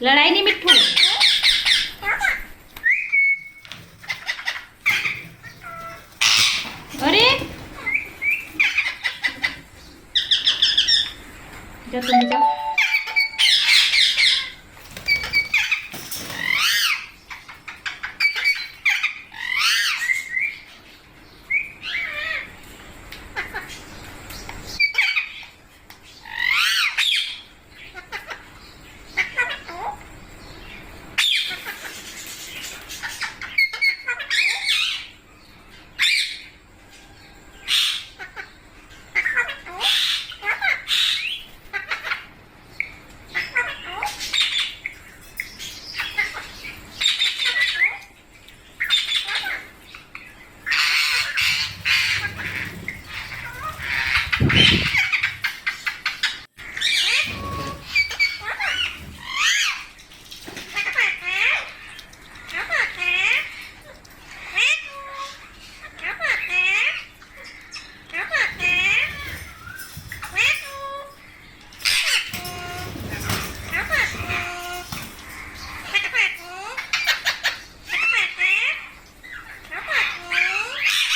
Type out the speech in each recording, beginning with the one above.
लड़ाई नहीं मिट्ठू। अरे जा तुम जाओ।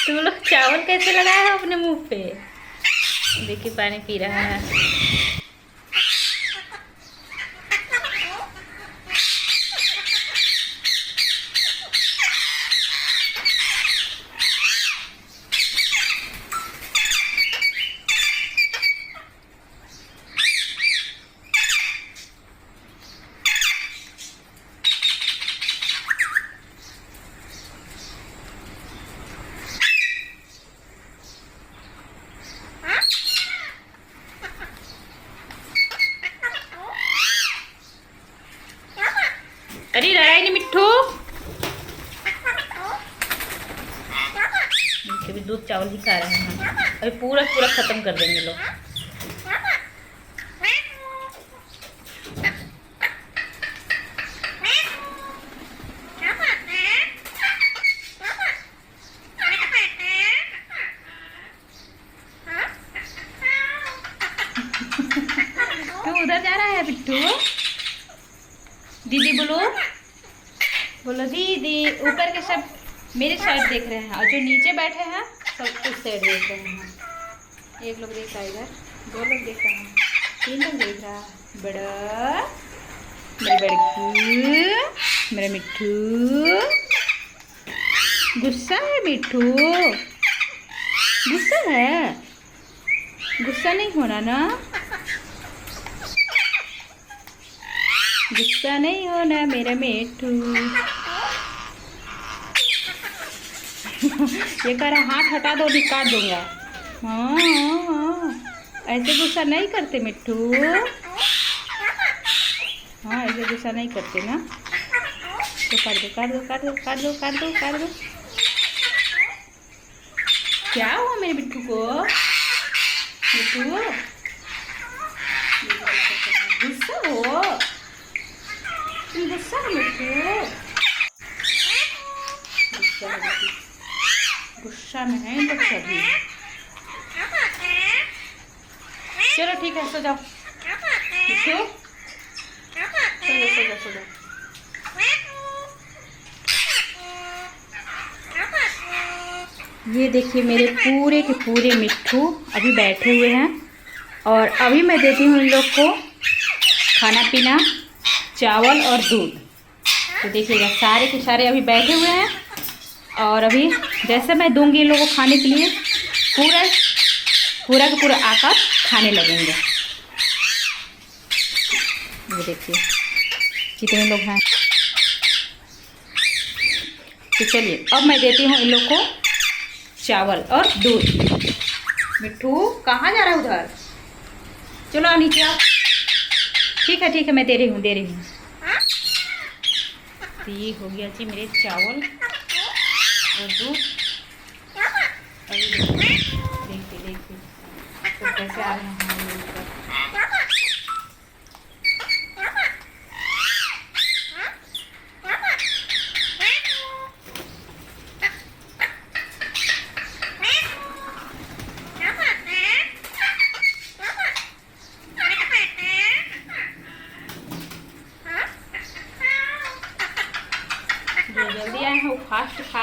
तुम लोग चावल कैसे लगाए हो अपने मुंह पे? देखिए पानी पी रहा है। अरे लड़ाई नहीं मिट्ठू। भी दूध चावल ही खा रहे हैं। अभी पूरा पूरा खत्म कर देंगे लोग। तू उधर जा रहा है बिट्टू? दीदी बोलो, बोलो दीदी। ऊपर के सब मेरे साइड देख रहे हैं और जो नीचे बैठे हैं सब उस साइड देख रहे हैं। एक लोग देख रहा है इधर, दो लोग देख रहे हैं, तीन लोग देख रहा है। बड़ा मेरे बड़कू, मेरा मिट्ठू गुस्सा है। मिट्ठू गुस्सा है, गुस्सा नहीं होना ना, गुस्सा नहीं होना मेरा मिट्ठू। ये कह रहा हाथ हटा दो, भी काट दूंगा। हाँ हाँ हाँ, ऐसे गुस्सा नहीं करते मिट्ठू। हाँ ऐसे गुस्सा नहीं करते ना। तो काट दो काट दो काट दो काट दो काट दो काट दो। क्या हुआ मेरे मिट्ठू को? मिट्ठू गुस्सा हो, तुम गुस्सा है मिट्ठू? गुस्सा में है लोग सभी। चलो ठीक है, सो जाओ मिट्ठू, सो जाओ सो जाओ सो जाओ। ये देखिए मेरे पूरे के पूरे मिट्ठू अभी बैठे हुए हैं और अभी मैं देती हूँ इन लोग को खाना पीना, चावल और दूध। तो देखिएगा सारे के सारे अभी बैठे हुए हैं और अभी जैसे मैं दूंगी इन लोगों को खाने के लिए पूरा पूरा का पूरा आकर खाने लगेंगे। ये देखिए कितने लोग हैं। तो चलिए अब मैं देती हूँ इन लोग को चावल और दूध। मिट्ठू कहाँ जा रहा है? उधर चलो नीचे आओ। ठीक है मैं दे रही हूँ तो ये हो गया जी मेरे चावल और दूध। देखिए तो कैसे आ रहे हैं हम लोग ऊपर।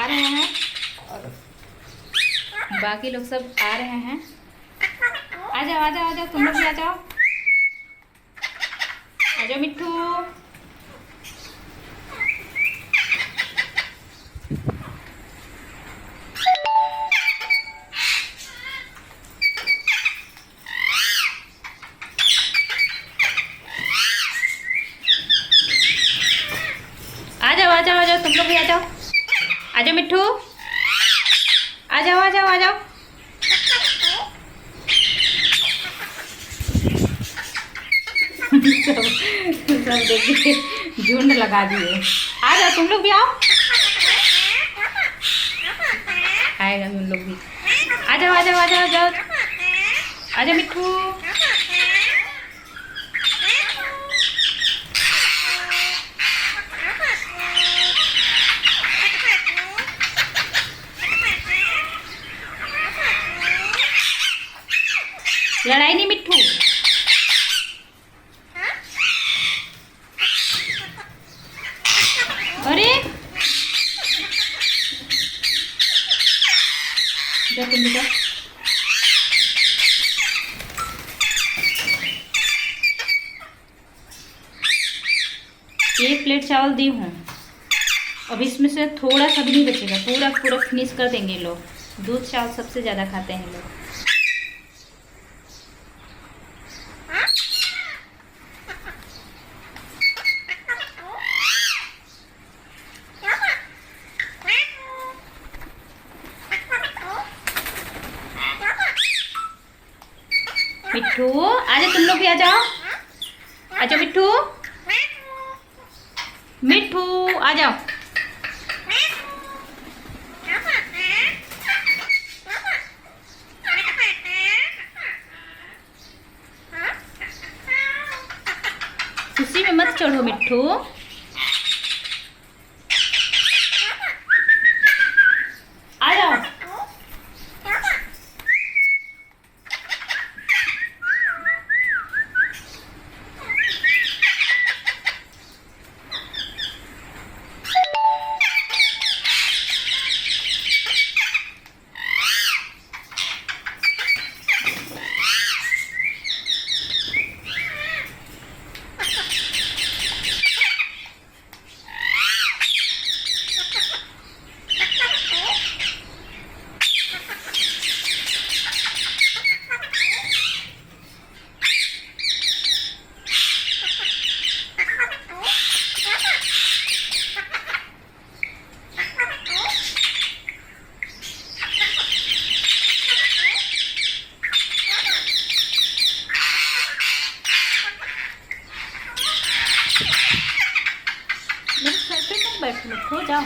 रहे हैं और बाकी लोग सब आ रहे हैं। आ जाओ आ जाओ आ जाओ, तुम लोग भी आ जाओ। आ जाओ मिट्ठू। आ जाओ आ जाओ आ जाओ, तुम लोग भी आ जाओ। आ जाओ मिट्ठू, आ जाओ आ जाओ आ जाओ। सब देखिए झुंड लगा दिए। आ जाओ तुम लोग भी आओ। आएगा तुम लोग भी। आ जाओ आ जाओ आ जाओ आ जाओ। आ जाओ मिट्ठू। लड़ाई नहीं मिट्ठू। अरे जा तुम भी जाओ। एक प्लेट चावल दी हूँ, अब इसमें से थोड़ा सा भी नहीं बचेगा, पूरा पूरा फिनिश कर देंगे लोग। दूध चावल सबसे ज़्यादा खाते हैं लोग। मिट्ठू आ जाओ, तुम लोग भी आ जाओ। आ जाओ मिट्ठू, मिट्ठू आ जाओ। खुशी में मत चढ़ो मिट्ठू। आ जाओ। बैठ लो, हो जाओ।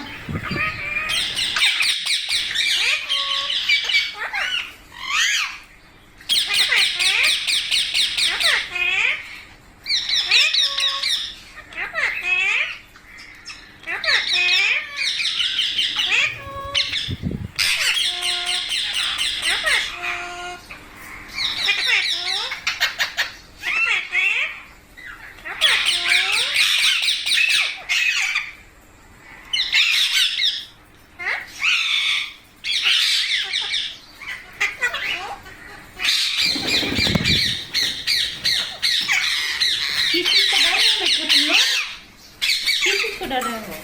डर रहे हो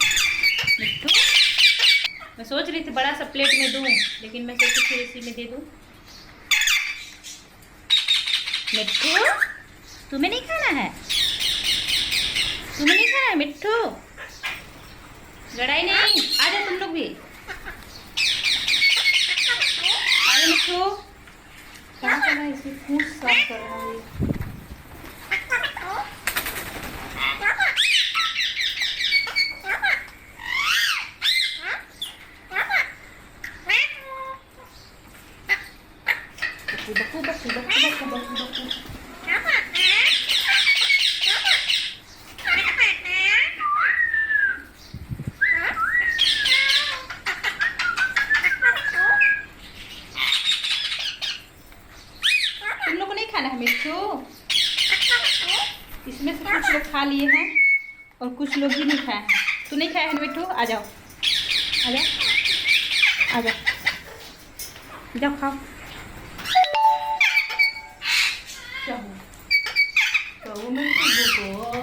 मिट्ठू? मैं सोच रही थी बड़ा सा प्लेट में दूं, लेकिन मैं सोची फिर इसी में दे दूं। मिट्ठू तुम्हें नहीं खाना है? तुम्हें नहीं खाना है मिट्ठू? लड़ाई नहीं, आ जाओ तुम लोग भी। आ जाओ मिट्ठू। कहाँ कर रहा है? इसे पूंछ साफ कर रहा है। बकू बकू बकू बकू बकू बकू। तुम लोग को नहीं खाना है मिट्ठू? इसमें से कुछ लोग खा लिए हैं और कुछ लोग भी नहीं खाए हैं। तू नहीं खाया है मिट्ठू? आ जाओ आ जाओ। आ जाओ, जाओ खाओ। क्या हुआ? वो मिट्टू को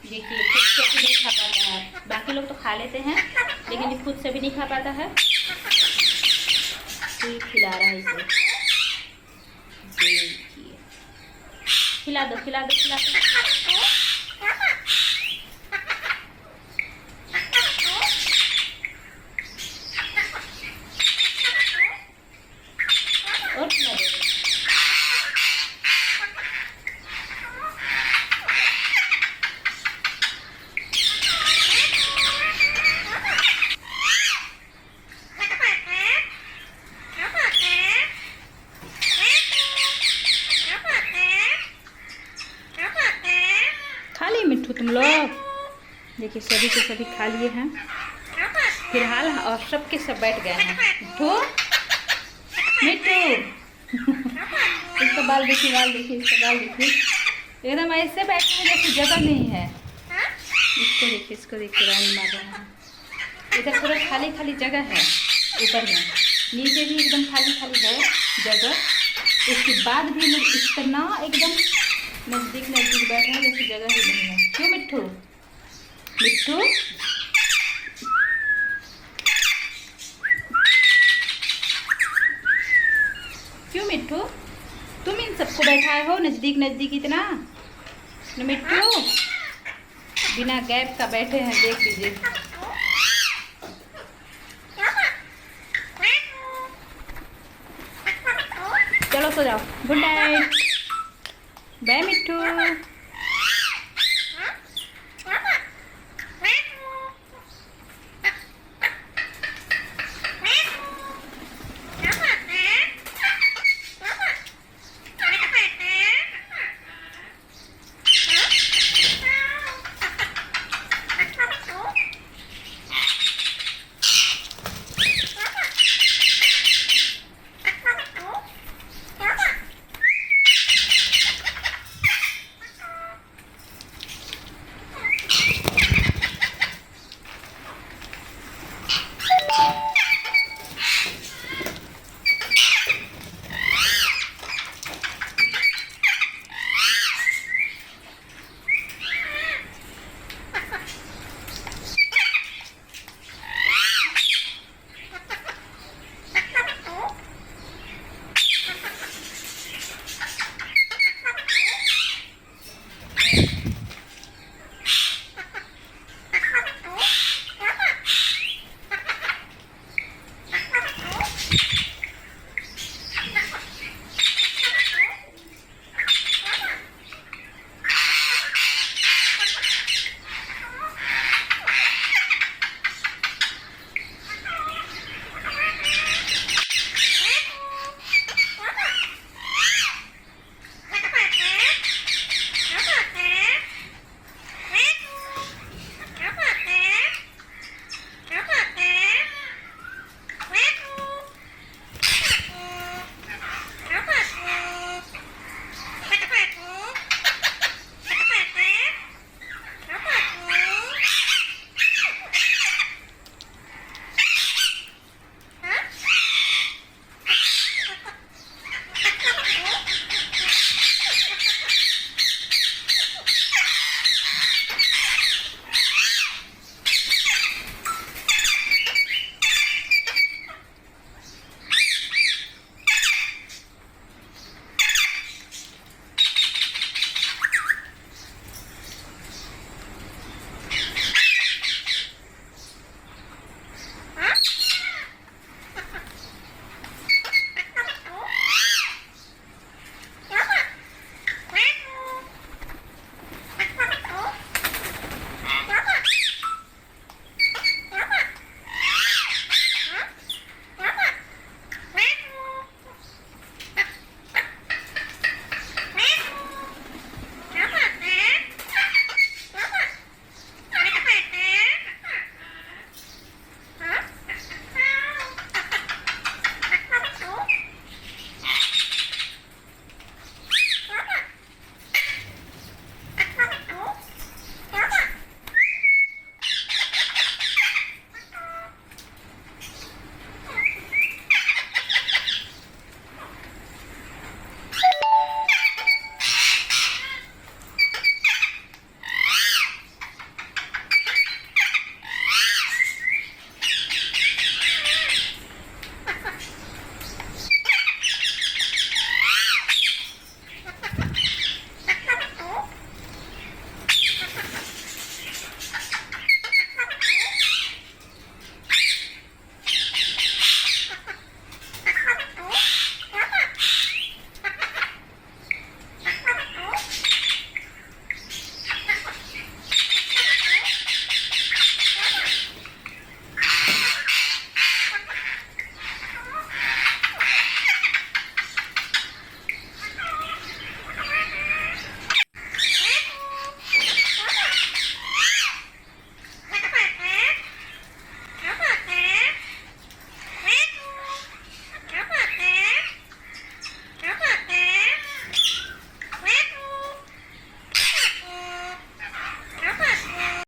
देखिए खुद से भी नहीं खा पाता है। बाकी लोग तो खा लेते हैं लेकिन ये खुद से भी नहीं खा पाता है। तो खिला रहा है इसे। देखिए खिला दो खिला दो खिला दो। और खिला दो। खा लिए मिट्टू तुम लोग? देखिए सभी के सभी खा लिए हैं फिलहाल, और सब के सब बैठ गए हैं। मिट्टू मिट्टू इसका बाल देखिए, बाल देखिए, इसका बाल देखिए, एकदम ऐसे बैठे हैं जैसे जगह नहीं है। इसको देखिए राउंड मार रहा है। इधर पूरा खाली खाली जगह है, ऊपर में नीचे भी एकदम खाली खाली है जगह। उसके बाद भी लोग इतना एकदम नज़दीक नज़दीक बैठे हैं जैसे जगह ही नहीं है। क्यों मिट्टू? मिट्टू क्यों मिट्टू? तुम इन सबको बैठाए हो नज़दीक नज़दीक इतना? मिट्टू बिना गैप का बैठे हैं, देख लीजिए। चलो सो जाओ, गुड नाइट, बाय मिट्टू।